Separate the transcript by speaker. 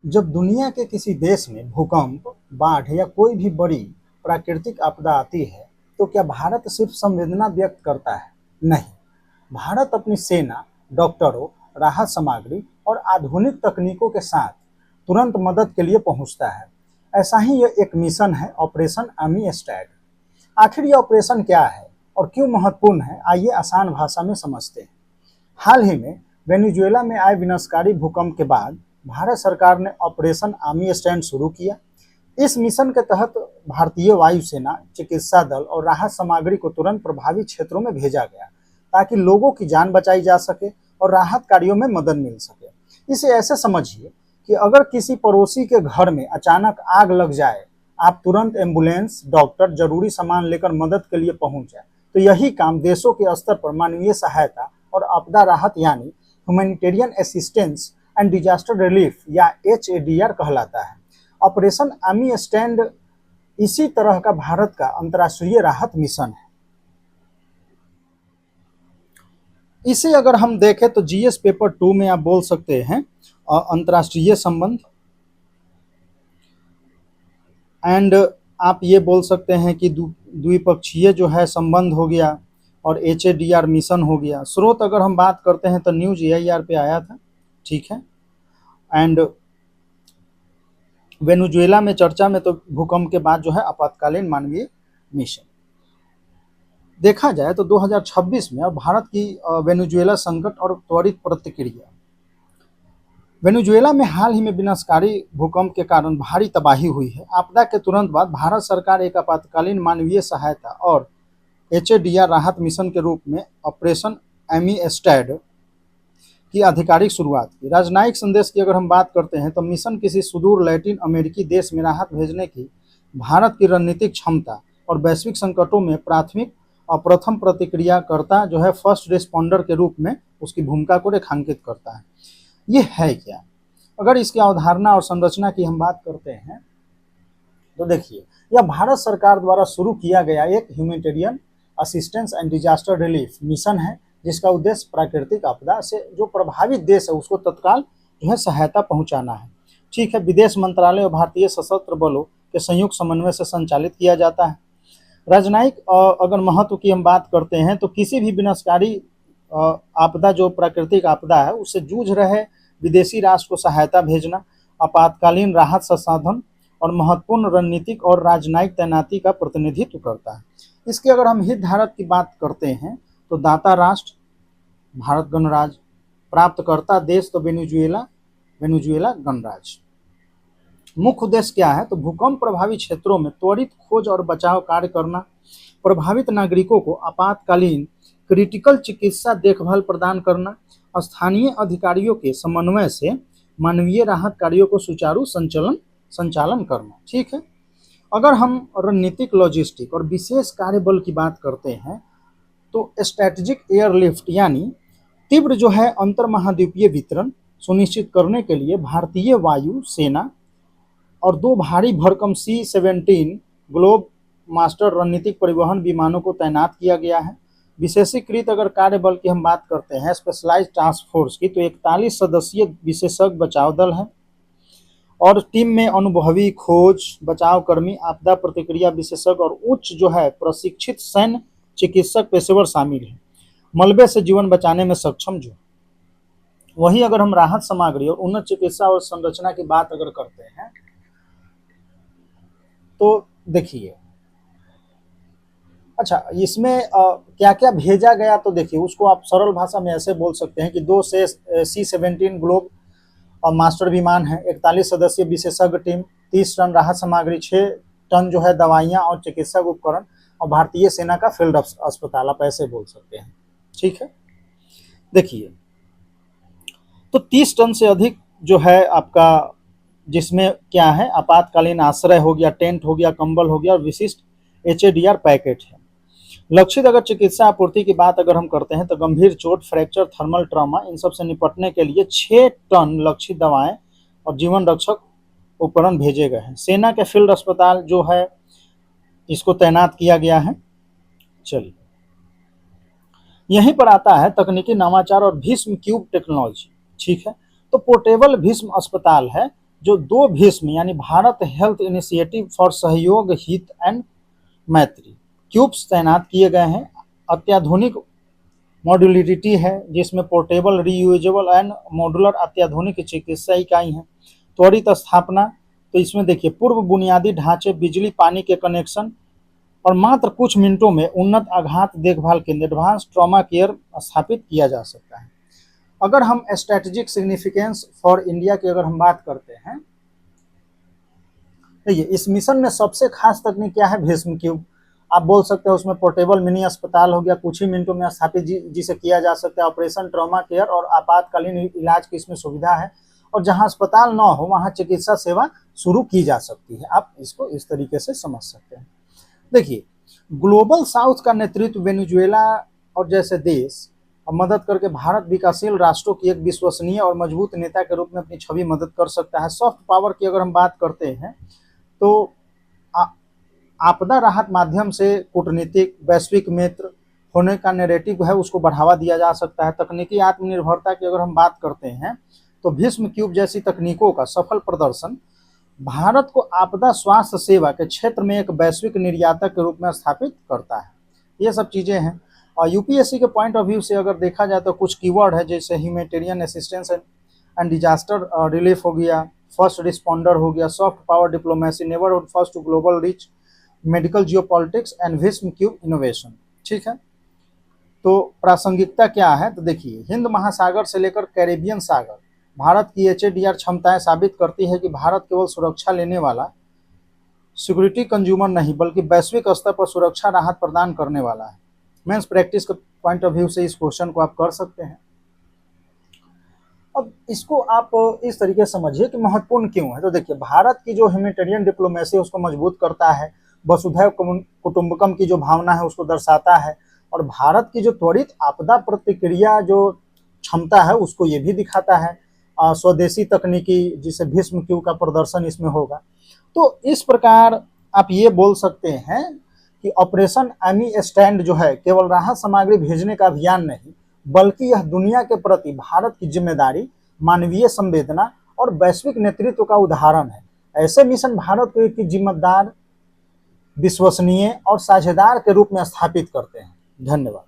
Speaker 1: जब दुनिया के किसी देश में भूकंप, बाढ़ या कोई भी बड़ी प्राकृतिक आपदा आती है, तो क्या भारत सिर्फ संवेदना व्यक्त करता है? नहीं, भारत अपनी सेना, डॉक्टरों, राहत सामग्री और आधुनिक तकनीकों के साथ तुरंत मदद के लिए पहुंचता है। ऐसा ही ये एक मिशन है, ऑपरेशन आर्मी स्टैग। आखिर ये ऑपरेशन क्या है और क्यों महत्वपूर्ण है, आइए आसान भाषा में समझते हैं। हाल ही में वेनेजुएला में आए विनाशकारी भूकंप के बाद भारत सरकार ने ऑपरेशन आर्मी स्टैंड शुरू किया। इस मिशन के तहत भारतीय वायुसेना, चिकित्सा दल और राहत सामग्री को तुरंत प्रभावित क्षेत्रों में भेजा गया, ताकि लोगों की जान बचाई जा सके और राहत कार्यों में मदद मिल सके। इसे ऐसे समझिए कि अगर किसी पड़ोसी के घर में अचानक आग लग जाए, आप तुरंत एम्बुलेंस, डॉक्टर, जरूरी सामान लेकर मदद के लिए पहुंच जाए। तो यही काम देशों के स्तर पर मानवीय सहायता और आपदा राहत यानी humanitarian assistance and disaster relief या HADR कहलाता है। ऑपरेशन आर्मी स्टैंड इसी तरह का भारत का अंतर्राष्ट्रीय राहत मिशन है। इसे अगर हम देखें तो GS पेपर 2 में आप बोल सकते हैं अंतर्राष्ट्रीय संबंध, एंड आप ये बोल सकते हैं कि द्विपक्षीय जो है संबंध हो गया और HADR मिशन हो गया। स्रोत अगर हम बात करते हैं तो न्यूज AIR पे आया था, ठीक है। एंड वेनेजुएला में चर्चा में तो भूकंप के बाद जो है आपातकालीन मानवीय मिशन। देखा जाए तो 2026 में अब भारत की वेनेजुएला संकट और त्वरित प्रतिक्रिया। वेनेजुएला में हाल ही में विनाशकारी भूकंप के कारण भारी तबाही हुई है। आपदा के तुरंत बाद भारत सरकार एक आपातकालीन मानवीय सहायता और HADR राहत मिशन के रूप में ऑपरेशन आर्मी स्टैग की आधिकारिक शुरुआत की। राजनयिक संदेश की अगर हम बात करते हैं तो मिशन किसी सुदूर लैटिन अमेरिकी देश में राहत भेजने की भारत की रणनीतिक क्षमता और वैश्विक संकटों में प्राथमिक और प्रथम प्रतिक्रियाकर्ता जो है फर्स्ट रिस्पॉन्डर के रूप में उसकी भूमिका को रेखांकित करता है। ये है क्या? अगर इसकी अवधारणा और संरचना की हम बात करते हैं तो देखिए, यह भारत सरकार द्वारा शुरू किया गया एक humanitarian assistance and disaster relief mission है, जिसका उद्देश्य प्राकृतिक आपदा से जो प्रभावित देश है उसको तत्काल जो है सहायता पहुंचाना है, ठीक है। विदेश मंत्रालय और भारतीय सशस्त्र बलों के संयुक्त समन्वय से संचालित किया जाता है। राजनयिक अगर महत्व की हम बात करते हैं तो किसी भी विनाशकारी आपदा जो प्राकृतिक आपदा है उससे जूझ रहे विदेशी राष्ट्र को सहायता भेजना, आपातकालीन राहत संसाधन और महत्वपूर्ण रणनीतिक और राजनयिक तैनाती का प्रतिनिधित्व करता है। इसके अगर हम हितधारक की बात करते हैं तो दाता राष्ट्र भारत गणराज्य, प्राप्तकर्ता देश तो वेनेजुएला गणराज्य। मुख्य उद्देश्य क्या है तो भूकंप प्रभावित क्षेत्रों में त्वरित खोज और बचाव कार्य करना, प्रभावित नागरिकों को आपातकालीन क्रिटिकल चिकित्सा देखभाल प्रदान करना, स्थानीय अधिकारियों के समन्वय से मानवीय राहत कार्यों को सुचारू संचालन करना, ठीक है। अगर हम रणनीतिक, लॉजिस्टिक और विशेष कार्यबल की बात करते हैं तो स्ट्रैटेजिक एयरलिफ्ट यानी तीव्र जो है अंतर महाद्वीपीय वितरण सुनिश्चित करने के लिए भारतीय वायु सेना और 2 भारी भरकम C-17 ग्लोब मास्टर रणनीतिक परिवहन विमानों को तैनात किया गया है। विशेषीकृत अगर कार्यबल की हम बात करते हैं स्पेशलाइज टास्क फोर्स की, तो 41 सदस्यीय विशेषज्ञ बचाव दल है और टीम में अनुभवी खोज बचाव कर्मी, आपदा प्रतिक्रिया विशेषज्ञ और उच्च जो है प्रशिक्षित सैन्य चिकित्सक पेशेवर शामिल हैं, मलबे से जीवन बचाने में सक्षम जो। वहीं अगर हम राहत सामग्री और उन्नत चिकित्सा और संरचना की बात अगर करते हैं तो देखिए, अच्छा इसमें क्या क्या भेजा गया तो देखिए उसको आप सरल भाषा में ऐसे बोल सकते हैं कि 2 से C-17 ग्लोब मास्टर विमान है, 41 सदस्यीय विशेषज्ञ टीम, 30 टन राहत सामग्री, 6 टन जो है दवाइयां और चिकित्सक उपकरण और भारतीय सेना का फील्ड अस्पताल, आप ऐसे बोल सकते हैं, ठीक है। देखिए तो 30 टन से अधिक जो है आपका, जिसमें क्या है आपातकालीन आश्रय हो गया, टेंट हो गया, कंबल हो गया और विशिष्ट HADR पैकेट है। लक्षित अगर चिकित्सा आपूर्ति की बात अगर हम करते हैं तो गंभीर चोट, फ्रैक्चर, थर्मल ट्रॉमा, इन सब से निपटने के लिए 6 टन लक्षित दवाएं और जीवन रक्षक उपकरण भेजे गए हैं। सेना के फील्ड अस्पताल जो है इसको तैनात किया गया है। चलिए यहीं पर आता है तकनीकी नवाचार और भीष्म क्यूब टेक्नोलॉजी, ठीक है। तो पोर्टेबल भीष्म अस्पताल है जो 2 भीष्म यानी भारत हेल्थ इनिशिएटिव फॉर सहयोग हित एंड मैत्री क्यूब्स तैनात किए गए हैं। अत्याधुनिक मॉड्यूलरिटी है जिसमें पोर्टेबल, रीयूजेबल एंड मॉड्यूलर अत्याधुनिक चिकित्सा इकाई है। त्वरित स्थापना, तो इसमें देखिए पूर्व बुनियादी ढांचे, बिजली पानी के कनेक्शन और मात्र कुछ मिनटों में उन्नत आघात देखभाल केंद्र, एडवांस ट्रॉमा केयर स्थापित किया जा सकता है। अगर हम स्ट्रेटेजिक सिग्निफिकेंस फॉर इंडिया की अगर हम बात करते हैं, देखिए इस मिशन में सबसे खास तकनीक क्या है, भीष्म क्यूब। आप बोल सकते हैं उसमें पोर्टेबल मिनी अस्पताल हो गया, कुछ ही मिनटों में स्थापित जिसे किया जा सकता है। ऑपरेशन ट्रॉमा केयर और आपातकालीन इलाज की इसमें सुविधा है, और जहां अस्पताल ना हो वहां चिकित्सा सेवा शुरू की जा सकती है। आप इसको इस तरीके से समझ सकते हैं। देखिए ग्लोबल साउथ का नेतृत्व वेनेजुएला और जैसे देश मदद करके भारत विकासशील राष्ट्रों की एक विश्वसनीय और मजबूत नेता के रूप में अपनी छवि मदद कर सकता है। सॉफ्ट पावर की अगर हम बात करते हैं तो आपदा राहत माध्यम से कूटनीतिक वैश्विक मित्र होने का नैरेटिव है उसको बढ़ावा दिया जा सकता है। तकनीकी आत्मनिर्भरता की अगर हम बात करते हैं तो भीष्म क्यूब जैसी तकनीकों का सफल प्रदर्शन भारत को आपदा स्वास्थ्य सेवा के क्षेत्र में एक वैश्विक निर्यातक के रूप में स्थापित करता है। ये सब चीज़ें हैं। और यूपीएससी के पॉइंट ऑफ व्यू से अगर देखा जाए तो कुछ कीवर्ड है जैसे humanitarian assistance and disaster relief हो गया, फर्स्ट रिस्पॉन्डर हो गया, soft power diplomacy, neighbourhood first to global reach, medical geopolitics and Bhishma cube innovation. ठीक है, तो प्रासंगिकता क्या है, तो देखिए हिंद महासागर से लेकर कैरेबियन सागर भारत की HADR क्षमताएं साबित करती है कि भारत केवल सुरक्षा लेने वाला सिक्योरिटी कंज्यूमर नहीं बल्कि वैश्विक स्तर पर सुरक्षा राहत प्रदान करने वाला है। मेंस प्रैक्टिस के पॉइंट ऑफ व्यू से इस क्वेश्चन को आप कर सकते हैं। अब इसको आप इस तरीके से समझिए कि महत्वपूर्ण क्यों है। तो देखिए भारत की जो ह्यूमैनिटेरियन डिप्लोमेसी है उसको मजबूत करता है, वसुधैव कुटुंबकम की जो भावना है उसको दर्शाता है, और भारत की जो त्वरित आपदा प्रतिक्रिया जो क्षमता है उसको ये भी दिखाता है। स्वदेशी तकनीकी जिसे भीष्म क्यूब का प्रदर्शन इसमें होगा। तो इस प्रकार आप ये बोल सकते हैं कि ऑपरेशन एमी स्टैंड जो है केवल राहत सामग्री भेजने का अभियान नहीं बल्कि यह दुनिया के प्रति भारत की जिम्मेदारी, मानवीय संवेदना और वैश्विक नेतृत्व का उदाहरण है। ऐसे मिशन भारत को एक जिम्मेदार, विश्वसनीय और साझेदार के रूप में स्थापित करते हैं। धन्यवाद।